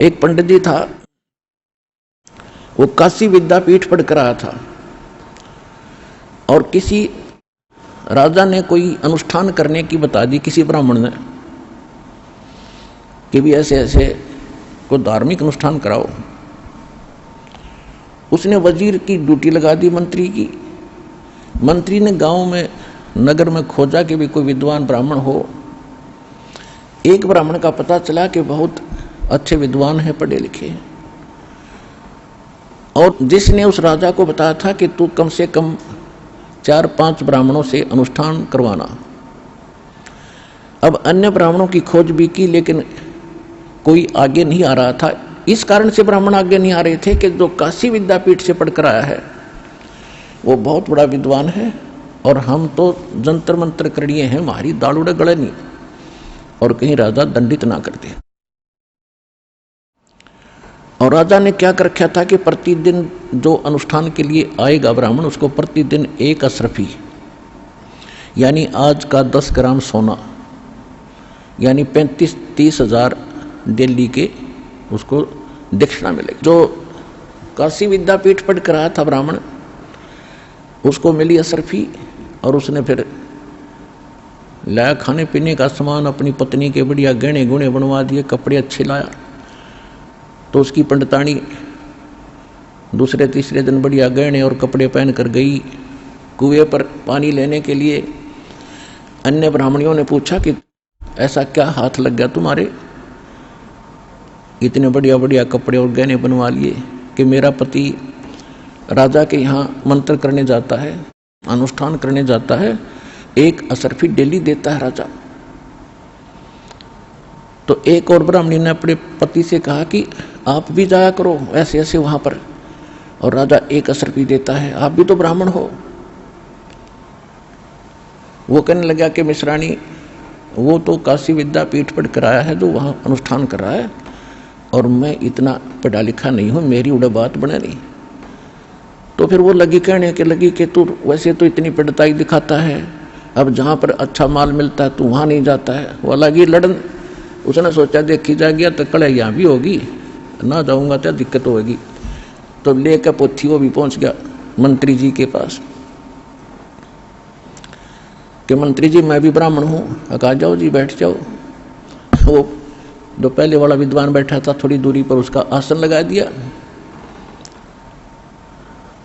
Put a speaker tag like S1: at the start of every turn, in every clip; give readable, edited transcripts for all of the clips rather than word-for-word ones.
S1: एक पंडित जी था, वो काशी विद्यापीठ पढ़ कर आया था और किसी राजा ने कोई अनुष्ठान करने की बता दी, किसी ब्राह्मण ने, कि भी ऐसे ऐसे कोई धार्मिक अनुष्ठान कराओ। उसने वजीर की ड्यूटी लगा दी, मंत्री की। मंत्री ने गांव में, नगर में खोजा कि भी कोई विद्वान ब्राह्मण हो। एक ब्राह्मण का पता चला कि बहुत अच्छे विद्वान हैं, पढ़े लिखे, और जिसने उस राजा को बताया था कि तू कम से कम 4-5 ब्राह्मणों से अनुष्ठान करवाना। अब अन्य ब्राह्मणों की खोज भी की, लेकिन कोई आगे नहीं आ रहा था। इस कारण से ब्राह्मण आगे नहीं आ रहे थे कि जो काशी विद्यापीठ से पढ़कर आया है वो बहुत बड़ा विद्वान है, और हम तो जंतर मंत्र करिए हैं, हमारी दाड़ूड़े गले नहीं, और कहीं राजा दंडित ना कर दे। और राजा ने क्या कर रखा था कि प्रतिदिन जो अनुष्ठान के लिए आएगा ब्राह्मण, उसको प्रतिदिन 1 अशरफी, यानी आज का 10 ग्राम सोना, यानी 35-30 हजार दिल्ली के उसको दक्षिणा मिलेगी। जो काशी विद्यापीठ पढ़ कर आया था ब्राह्मण, उसको मिली अशरफी, और उसने फिर लाया खाने पीने का सामान, अपनी पत्नी के बढ़िया गहने गुणे बनवा दिए, कपड़े अच्छे लाया। तो उसकी पंडितानी दूसरे तीसरे दिन बढ़िया गहने और कपड़े पहन कर गई कुएं पर पानी लेने के लिए। अन्य ब्राह्मणियों ने पूछा कि ऐसा क्या हाथ लग गया तुम्हारे, इतने बढ़िया बढ़िया कपड़े और गहने बनवा लिए? कि मेरा पति राजा के यहाँ मंत्र करने जाता है, अनुष्ठान करने जाता है, 1 अशरफी डेली देता है राजा। तो एक और ब्राह्मणी ने अपने पति से कहा कि आप भी जाया करो ऐसे ऐसे वहां पर, और राजा 1 अशरफी देता है, आप भी तो ब्राह्मण हो। वो कहने लगा कि मिश्राणी, वो तो काशी विद्यापीठ पढ़ कर आया है जो वहां अनुष्ठान कर रहा है, और मैं इतना पढ़ा लिखा नहीं हूं, मेरी उड़े बात बने नहीं। तो फिर वो लगी कहने के लगी कि तू वैसे तो इतनी पढ़ताई दिखाता है, अब जहां पर अच्छा माल मिलता है तू वहां नहीं जाता है। वो लगी लड़न। उसने सोचा देखी जा गया तो कड़े यहाँ भी होगी, ना जाऊंगा तो दिक्कत होगी। तो लेकर पोथी वो भी पहुंच गया मंत्री जी के पास कि मंत्री जी मैं भी ब्राह्मण हूँ। कहा जाओ जी बैठ जाओ। वो जो पहले वाला विद्वान बैठा था थोड़ी दूरी पर, उसका आसन लगा दिया।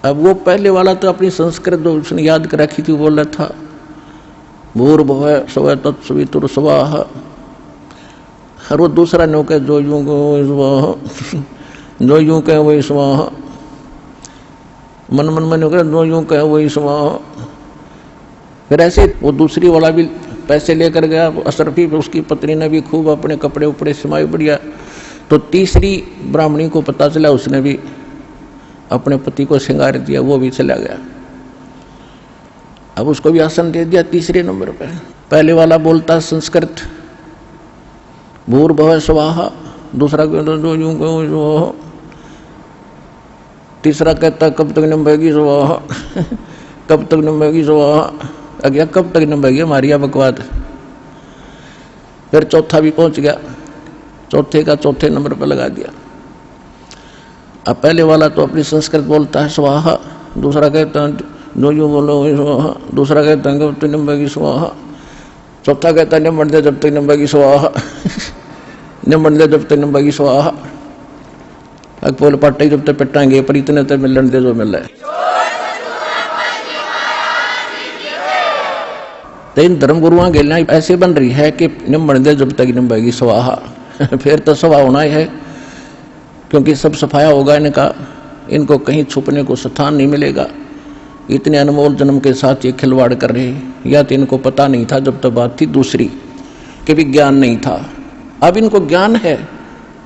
S1: अब वो पहले वाला तो अपनी संस्कृत जो उसने याद कर रखी थी बोल रहा था, भूर्भुवः स्वः तत्सवितुर्स्वः। और वो दूसरा नो कहे जो यूं स्वाहा, जो यूं कहे वही स्वाहा, मन मन में कहे जो यूं कहे वही स्वाहा। फिर ऐसे वो दूसरी वाला भी पैसे लेकर गया अशरफी, उसकी पत्नी ने भी खूब अपने कपड़े उपड़े सिमाए बढ़िया। तो तीसरी ब्राह्मणी को पता चला, उसने भी अपने पति को श्रृंगार दिया, वो भी चला गया। अब उसको भी आसन दे दिया तीसरे नंबर पे। पहले वाला बोलता संस्कृत भूर्भुवः स्वः, दूसरा कहता जो यूं कहो स्वाहा, तीसरा कहता कब तक नंबेगी स्वाहा, कब तक नंबेगी स्वाहा। अगला कब तक नंबेगी हमारी बकवाद। फिर चौथा भी पहुंच गया, चौथे का चौथे नंबर पर लगा दिया। अब पहले वाला तो अपनी संस्कृत बोलता है स्वाहा, दूसरा कहता है जो यूं बोलो स्वाहा, दूसरा कहता है कब तक नंबेगी स्वाहा, चौथा कहता है निम्बन दे जब तक नंबेगी स्वाहा, निम्बन दे जब तक नंबेगी स्वाहा। अकपोल पाटे जब तक पिटाएंगे पर इतने तक मिलन दे जो मिल रहा है। तो इन धर्म गुरुओं के लिए ऐसे बन रही है कि निम्बन दे जब तक नंबेगी स्वाहा। फिर तो सवा होना ही है, क्योंकि सब सफाया होगा इनका, इनको कहीं छुपने को स्थान नहीं मिलेगा। इतने अनमोल जन्म के साथ ये खिलवाड़ कर रहे हैं। या तो इनको पता नहीं था जब तक बात थी दूसरी कि भी ज्ञान नहीं था, अब इनको ज्ञान है,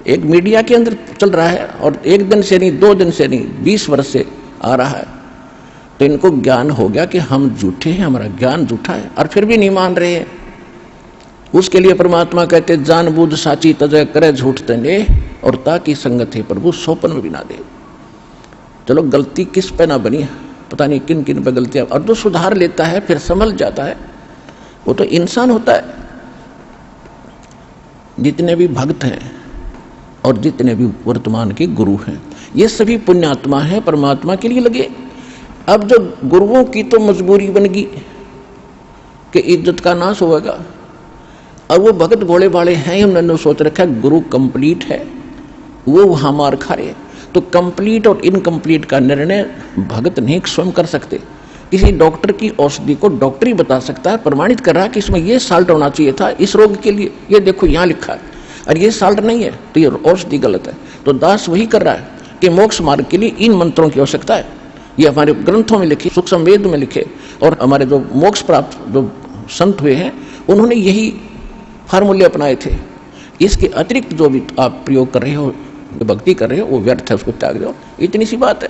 S1: एक मीडिया के अंदर चल रहा है, और 1 दिन से नहीं 2 दिन से नहीं 20 वर्ष से आ रहा है। तो इनको ज्ञान हो गया कि हम झूठे हैं, हमारा ज्ञान झूठा है, और फिर भी नहीं मान रहे हैं। उसके लिए परमात्मा कहते जानबूझ साची तजय करे झूठ तने, और ताकि संगत है प्रभु सोपन में भी ना दे। चलो गलती किस पे ना बनी, पता नहीं किन किन पे गलतियां, और जो सुधार लेता है फिर संभल जाता है, वो तो इंसान होता है। जितने भी भक्त हैं और जितने भी वर्तमान के गुरु हैं ये सभी पुण्यात्मा हैं, परमात्मा के लिए लगे। अब जो गुरुओं की तो मजबूरी बन गई कि इज्जत का नाश होगा, और वो भगत भोले भाले हैं, उन्होंने सोच रखा है गुरु कंप्लीट है, वो वहां मार खा रहे। तो कंप्लीट और इनकम्प्लीट का निर्णय भगत नहीं स्वयं कर सकते। किसी डॉक्टर की औषधि को डॉक्टर ही बता सकता है, प्रमाणित कर रहा है कि इसमें ये साल्ट होना चाहिए था इस रोग के लिए, ये देखो यहाँ लिखा है, और ये साल्ट नहीं है तो ये औषधि गलत है। तो दास वही कर रहा है कि मोक्ष मार्ग के लिए इन मंत्रों की आवश्यकता है। ये हमारे ग्रंथों में लिखे, सूक्ष्म वेद में लिखे, और हमारे जो मोक्ष प्राप्त जो संत हुए हैं उन्होंने यही फार्मूले अपनाए थे। इसके अतिरिक्त जो भी आप प्रयोग कर रहे हो, भक्ति कर रहे हो, वो व्यर्थ है, उसको त्याग दो। इतनी सी बात है।